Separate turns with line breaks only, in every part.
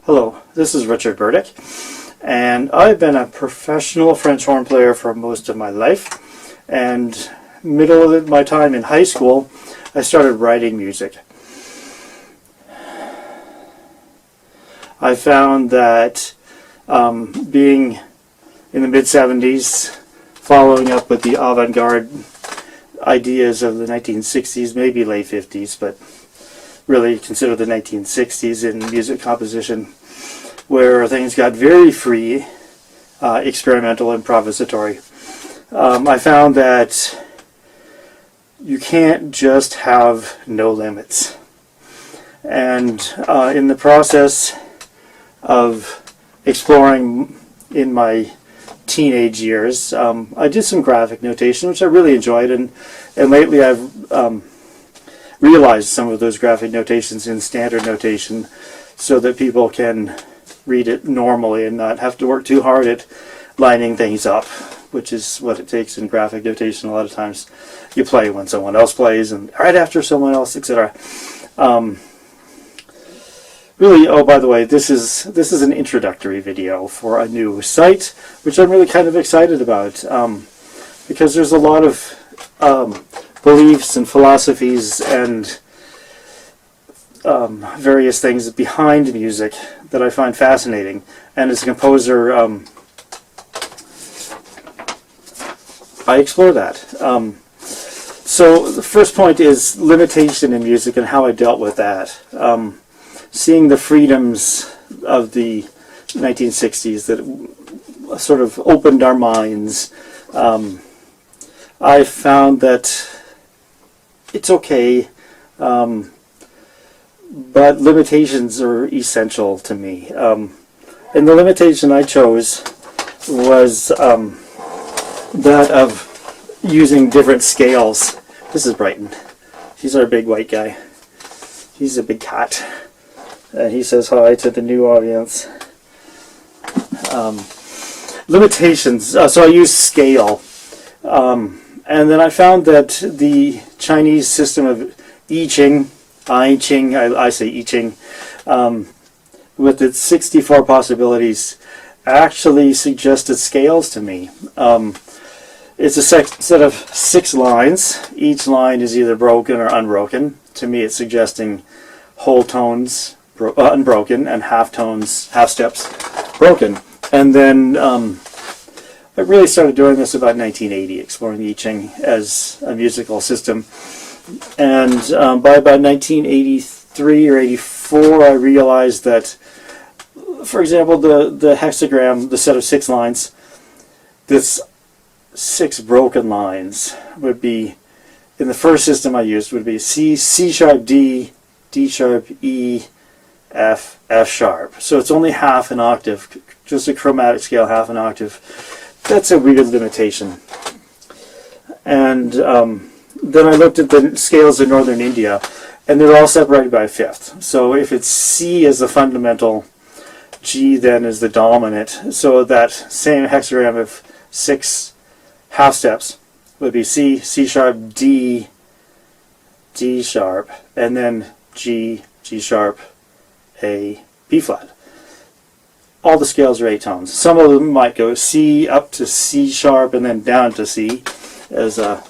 Hello, this is Richard Burdick, and I've been a professional French horn player for most of my life, and middle of my time in high school I started writing music. I found that being in the mid-70s, following up with the avant-garde ideas of the 1960s, maybe late 50s, but really consider the 1960s in music composition, where things got very free, experimental, improvisatory. I found that you can't just have no limits. And in the process of exploring in my teenage years, I did some graphic notation, which I really enjoyed, and lately I've realized some of those graphic notations in standard notation so that people can read it normally and not have to work too hard at lining things up, which is what it takes in graphic notation. A lot of times you play when someone else plays and right after someone else, etc. Really, oh, by the way, this is an introductory video for a new site, which I'm really kind of excited about, because there's a lot of beliefs and philosophies and various things behind music that I find fascinating. And as a composer, I explore that. So the first point is limitation in music and how I dealt with that. Seeing the freedoms of the 1960s that sort of opened our minds, I found that it's okay, but limitations are essential to me. And the limitation I chose was that of using different scales. This is Brighton. He's our big white guy. He's a big cat. And he says hi to the new audience. Limitations. So I use scale. And then I found that the Chinese system of I Ching, I say I Ching, with its 64 possibilities, actually suggested scales to me. It's a set of 6 lines. Each line is either broken or unbroken. To me, it's suggesting whole tones unbroken and half tones, half steps broken. And then I really started doing this about 1980, exploring the I Ching as a musical system. And by about 1983 or 84, I realized that, for example, the hexagram, the set of 6 lines, this 6 broken lines would be, in the first system I used, would be C, C sharp, D, D sharp, E, F, F sharp. So it's only half an octave, just a chromatic scale, half an octave. That's a weird limitation. And then I looked at the scales in northern India, and they're all separated by a fifth. So if it's C as the fundamental, G then is the dominant. So that same hexagram of 6 half steps would be C, C sharp, D, D sharp, and then G, G sharp, A, B flat. All the scales are 8 tones. Some of them might go C up to C sharp and then down to C as a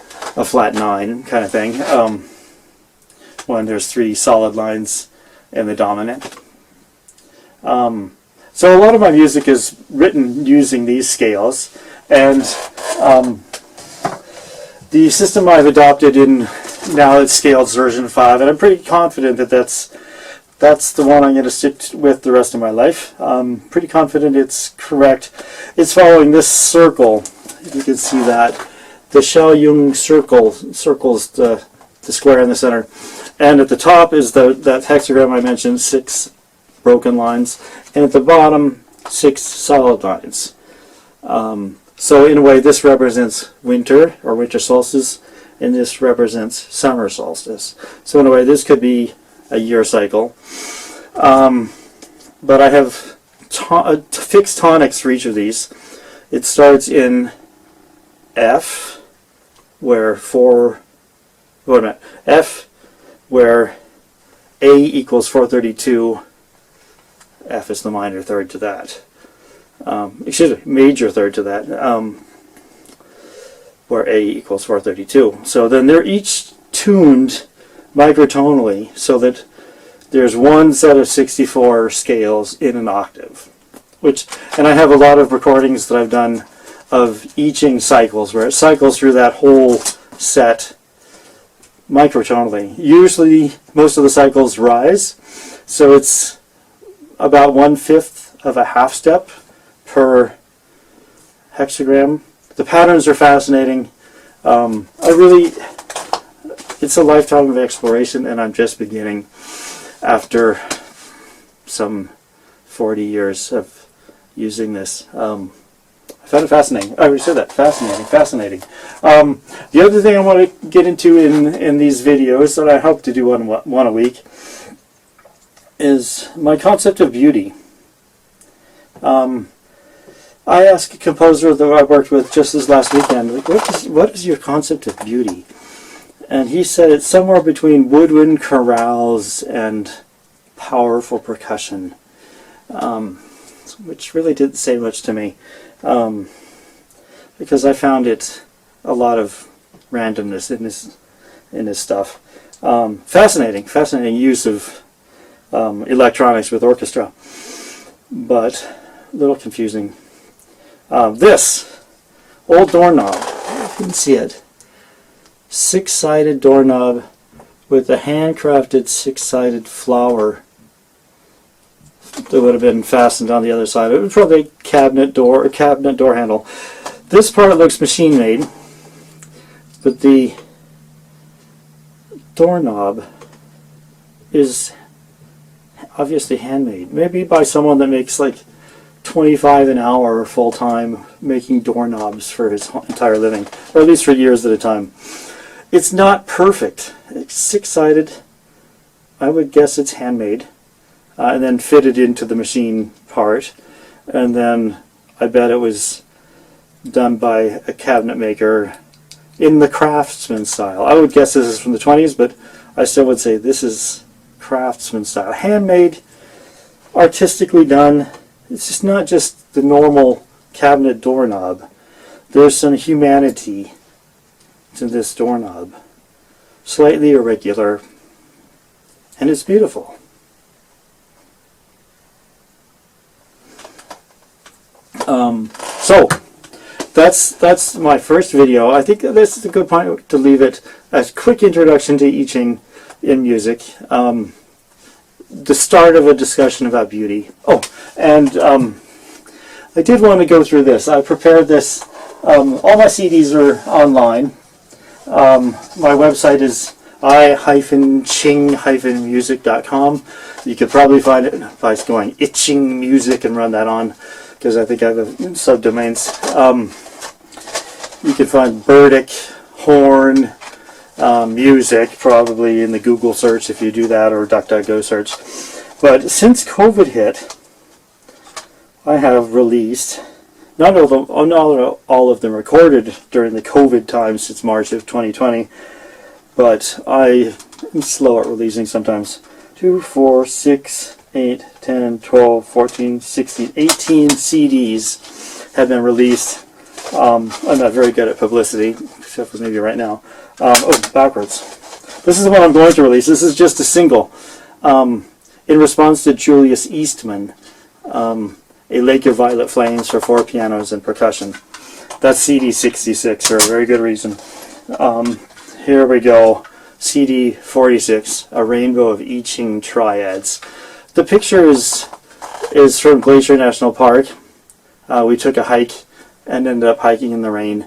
flat 9 kind of thing, when there's 3 solid lines in the dominant. So a lot of my music is written using these scales, and the system I've adopted in, now it's scaled version 5, and I'm pretty confident that that's the one I'm going to stick with the rest of my life. I'm pretty confident it's correct. It's following this circle. You can see that. The Xiaoyong circle circles the square in the center. And at the top is that hexagram I mentioned, 6 broken lines. And at the bottom, 6 solid lines. So in a way, this represents winter, or winter solstice, and this represents summer solstice. So in a way, this could be a year cycle. But I have fixed tonics for each of these. It starts in F, where F, where A equals 432, F is the minor third to that. Excuse me, major third to that, where A equals 432. So then they're each tuned microtonally so that there's one set of 64 scales in an octave. And I have a lot of recordings that I've done of Iching cycles where it cycles through that whole set microtonally. Usually most of the cycles rise, so it's about 1/5 of a half step per hexagram. The patterns are fascinating. It's a lifetime of exploration, and I'm just beginning after some 40 years of using this. I found it fascinating. I already said that. Fascinating. The other thing I want to get into in these videos, that I hope to do one a week, is my concept of beauty. I asked a composer that I worked with just this last weekend, like, what is your concept of beauty? And he said it's somewhere between woodwind chorales and powerful percussion, which really didn't say much to me, because I found it a lot of randomness in his stuff. Fascinating use of electronics with orchestra, but a little confusing. This old doorknob, you can see it. 6-sided doorknob with a handcrafted 6-sided flower that would have been fastened on the other side. It was probably a cabinet door handle. This part looks machine made, but the doorknob is obviously handmade. Maybe by someone that makes like $25 an hour full-time making doorknobs for his entire living, or at least for years at a time. It's not perfect. It's 6-sided. I would guess it's handmade, and then fitted into the machine part, and then I bet it was done by a cabinet maker in the craftsman style. I would guess this is from the 20s, but I still would say this is craftsman style. Handmade, artistically done. It's just not just the normal cabinet doorknob. There's some humanity to this doorknob. Slightly irregular, and it's beautiful. So that's my first video. I think this is a good point to leave it. A quick introduction to I Ching in music. The start of a discussion about beauty. Oh, and I did want to go through this. I prepared this. All my CDs are online. My website is i-ching-music.com. You could probably find it by going Itching Music and run that on, because I think I have subdomains. You can find Burdick, Horn, music probably in the Google search if you do that, or DuckDuckGo search. But since COVID hit, I have released, not all of them recorded during the COVID time since March of 2020, but I am slow at releasing sometimes. 2, 4, 6, 8, 10, 12, 14, 16, 18 CDs have been released. I'm not very good at publicity, except for maybe right now. Backwards. This is the one I'm going to release. This is just a single. In response to Julius Eastman, A Lake of Violet Flames for 4 pianos and percussion. That's CD 66 for a very good reason. Here we go. CD 46, A Rainbow of I Ching Triads. The picture is from Glacier National Park. We took a hike and ended up hiking in the rain.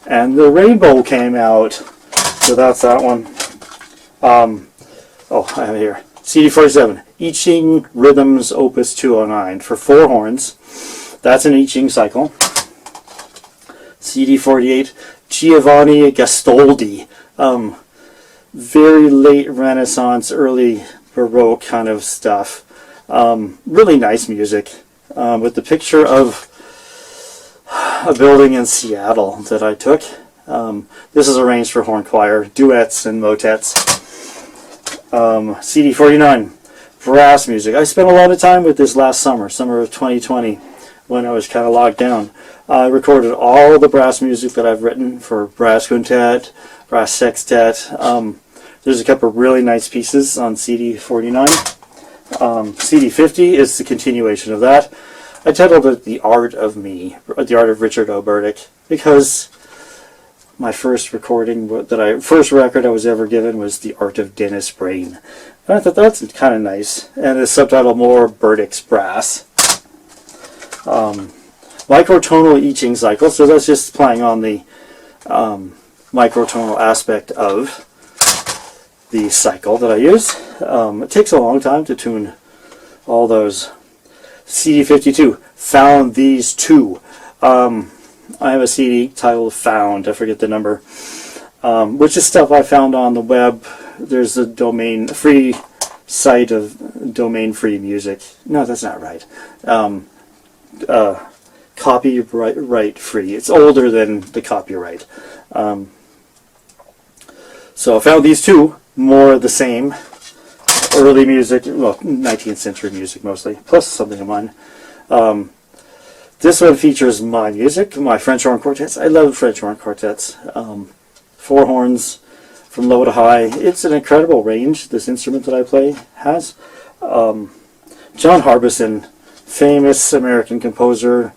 And the rainbow came out. So that's that one. I have it here. CD 47, I Ching Rhythms Opus 209 for 4 horns. That's an I Ching cycle. CD 48, Giovanni Gastoldi. Very late Renaissance, early Baroque kind of stuff. Really nice music. With the picture of a building in Seattle that I took. This is arranged for horn choir, duets and motets. CD 49, brass music. I spent a lot of time with this last summer of 2020, when I was kind of locked down. I recorded all the brass music that I've written for brass quintet, brass sextet. There's a couple of really nice pieces on CD 49. CD 50 is the continuation of that. I titled it The Art of Me, The Art of Richard O. Burdick, because my first record I was ever given was The Art of Dennis Brain. And I thought that's kind of nice. And the subtitle more Burdick's Brass. Microtonal etching cycle, so that's just playing on the microtonal aspect of the cycle that I use. It takes a long time to tune all those. CD 52, found these two. I have a CD titled Found, I forget the number, which is stuff I found on the web. There's a free site of domain-free music. No, that's not right. Copyright free. It's older than the copyright. So I found these two, more of the same. Early music, well, 19th century music mostly, plus something of mine. This one features my music, my French horn quartets. I love French horn quartets. 4 horns from low to high. It's an incredible range, this instrument that I play has. John Harbison, famous American composer.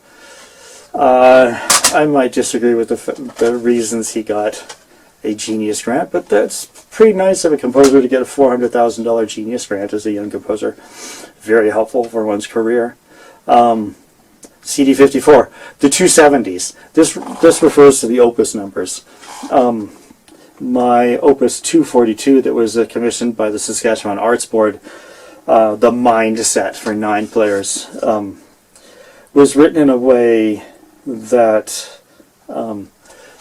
I might disagree with the reasons he got a Genius Grant, but that's pretty nice of a composer to get a $400,000 Genius Grant as a young composer. Very helpful for one's career. CD 54, the 270s. This refers to the opus numbers. My opus 242 that was commissioned by the Saskatchewan Arts Board, the Mind set for 9 players, was written in a way that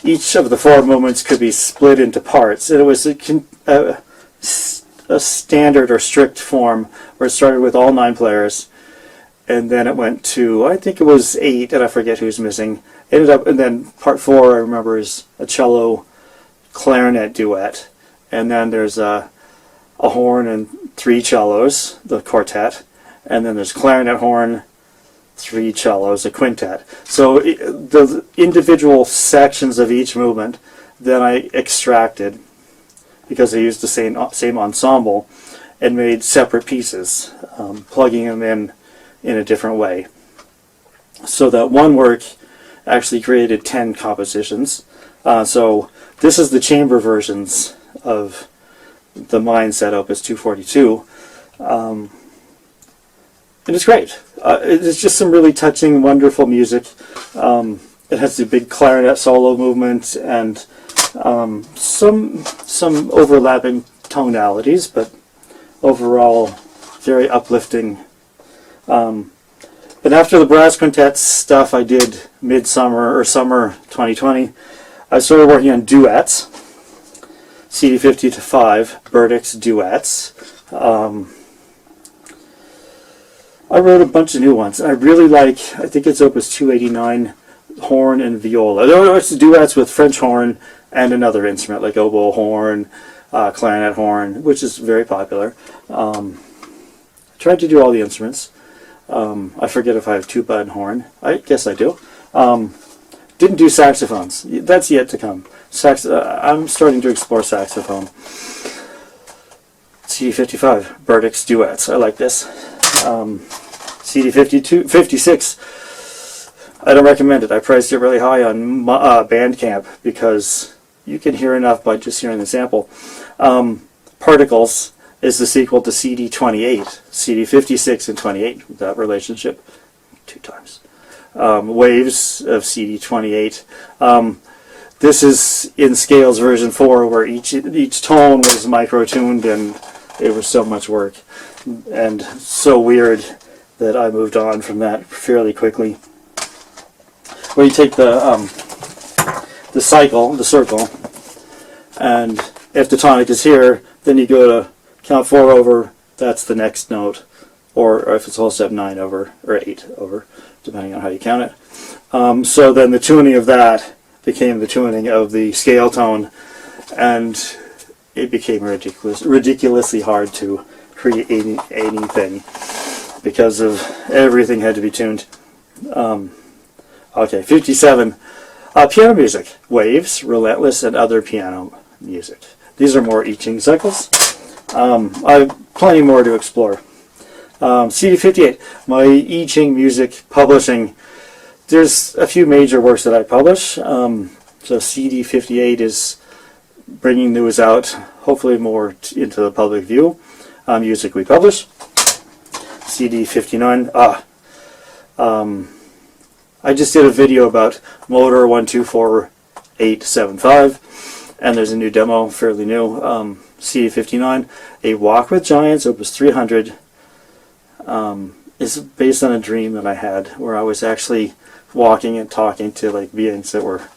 each of the 4 movements could be split into parts. And it was a standard or strict form where it started with all 9 players, and then it went to, I think it was 8, and I forget who's missing. And then part 4, I remember, is a cello clarinet duet, and then there's a horn and 3 cellos, the quartet, and then there's clarinet, horn, 3 cellos, a quintet. So the individual sections of each movement then I extracted, because I used the same ensemble, and made separate pieces, plugging them in a different way. So that one work actually created 10 compositions. So this is the chamber versions of the Mind set opus 242. And it's great. It's just some really touching, wonderful music. It has the big clarinet solo movement and some overlapping tonalities, but overall very uplifting. But after the brass quintet stuff I did midsummer or summer 2020, I started working on duets. CD 55, Burdick's duets. I wrote a bunch of new ones. I really like, I think it's opus 289, horn and viola. There are duets with French horn and another instrument like oboe horn, clarinet horn, which is very popular. I tried to do all the instruments. I forget if I have tuba and horn. I guess I do. Didn't do saxophones. That's yet to come. I'm starting to explore saxophone. CD 55, Burdick's duets. I like this. CD 56, I don't recommend it. I priced it really high on Bandcamp because you can hear enough by just hearing the sample. Particles is the sequel to CD 28. CD 56 and 28, that relationship, 2 times. Waves of CD 28. This is in Scales version 4, where each tone was micro-tuned, and it was so much work and so weird that I moved on from that fairly quickly. Where you take the cycle, the circle, and if the tonic is here, then you go to count 4 over, that's the next note, or if it's whole step 9 over, or 8 over, depending on how you count it. So then the tuning of that became the tuning of the scale tone, and it became ridiculously hard to create anything because of everything had to be tuned. Okay, 57. Piano music, waves, relentless, and other piano music. These are more I Ching cycles. I have plenty more to explore. CD 58, my I Ching music publishing. There's a few major works that I publish. So CD 58 is bringing news out, hopefully more into the public view. Music we publish. CD 59. I just did a video about Motor 124875, and there's a new demo, fairly new. CD 59, A Walk with Giants, Opus 300, is based on a dream that I had where I was actually walking and talking to like beings that were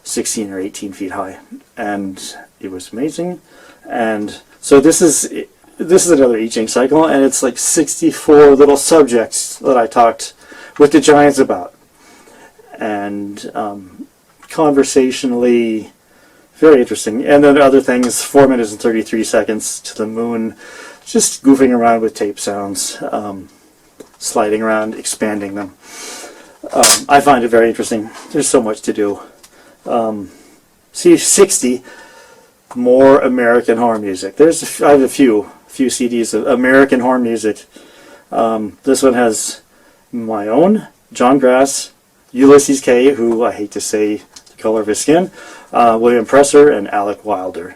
16 or 18 feet high, and it was amazing. And so this is another I Ching cycle, and it's like 64 little subjects that I talked with the giants about, and conversationally very interesting. And then other things, 4 minutes and 33 seconds to the moon, just goofing around with tape sounds, sliding around, expanding them. I find it very interesting. There's so much to do. C60, more American horn music. I have a few CDs of American horn music. This one has my own, John Grass, Ulysses K, who I hate to say the color of his skin, William Presser, and Alec Wilder.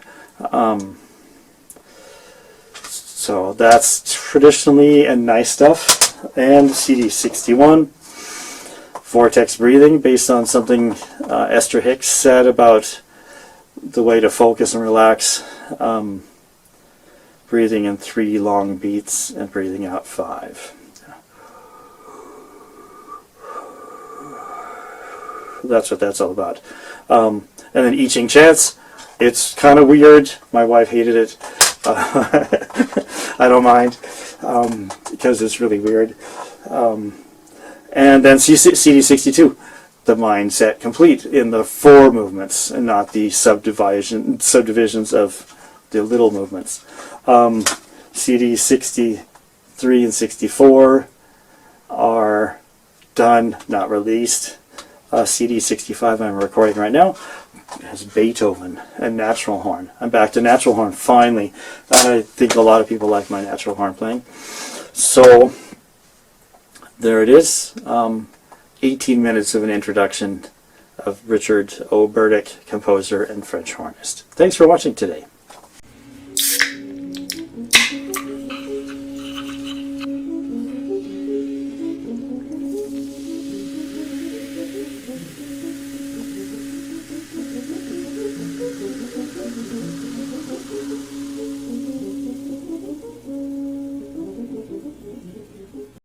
So that's traditionally and nice stuff. And CD 61, Vortex Breathing, based on something Esther Hicks said about the way to focus and relax. Breathing in 3 long beats and breathing out 5. That's what that's all about. And then I Ching chants. It's kind of weird. My wife hated it. I don't mind because it's really weird. And then CD 62, the mindset complete in the 4 movements and not the subdivisions of the little movements. CD 63 and 64 are done, not released. CD 65 I'm recording right now has Beethoven and natural horn. I'm back to natural horn finally. I think a lot of people like my natural horn playing. So there it is. 18 minutes of an introduction of Richard O. Burdick, composer and French hornist. Thanks for watching today.